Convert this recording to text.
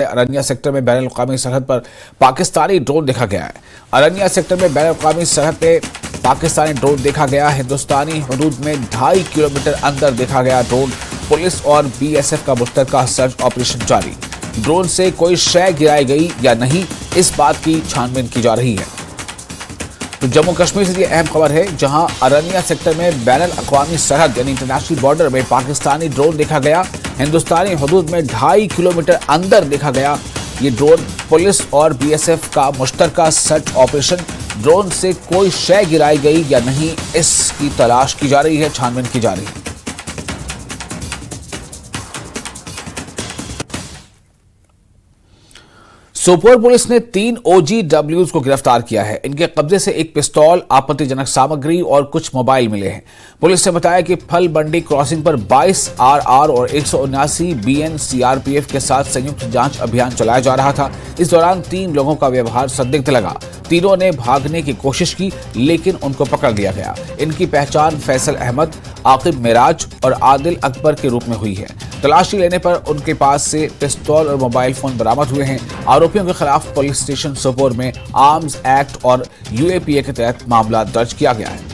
Arniya sector में बैनुल-अक़वामी सरहद पर पाकिस्तानी ड्रोन देखा गया है। अरनिया सेक्टर में बैनुल-अक़वामी सरहद पे पाकिस्तानी ड्रोन देखा गया। हिंदुस्तानी हुदूद में 2.5 किलोमीटर अंदर देखा गया ड्रोन। पुलिस और बीएसएफ का मुश्तरका सर्च ऑपरेशन जारी। ड्रोन से कोई शय गिराई गई या नहीं, इस बात की छानबीन की जा रही है। तो जम्मू कश्मीर से ये अहम खबर है, जहां अरनिया सेक्टर में बैनुल-अक़वामी सरहद यानी इंटरनेशनल बॉर्डर में पाकिस्तानी ड्रोन देखा गया। हिंदुस्तानी हुदूद में 2.5 किलोमीटर अंदर देखा गया ये ड्रोन। पुलिस और बीएसएफ का मुश्तरका सर्च ऑपरेशन। ड्रोन से कोई शय गिराई गई या नहीं, इसकी तलाश की जा रही है, छानबीन की जा रही है। सोपोर पुलिस ने 3 OGWs को गिरफ्तार किया है। इनके कब्जे से एक पिस्तौल, आपत्तिजनक सामग्री और कुछ मोबाइल मिले हैं। पुलिस ने बताया कि फल मंडी क्रॉसिंग पर 22 RR और 179 BN CRPF के साथ संयुक्त जांच अभियान चलाया जा रहा था। इस दौरान 3 लोगों का व्यवहार संदिग्ध लगा। तीनों ने भागने की कोशिश की, लेकिन उनको पकड़ लिया गया। इनकी पहचान फैसल अहमद, आकिब मिराज और आदिल अकबर के रूप में हुई है। तलाशी लेने पर उनके पास से पिस्तौल और मोबाइल फोन बरामद हुए हैं। आरोपियों के खिलाफ पुलिस स्टेशन सोपोर में आर्म्स एक्ट और UAPA के तहत मामला दर्ज किया गया है।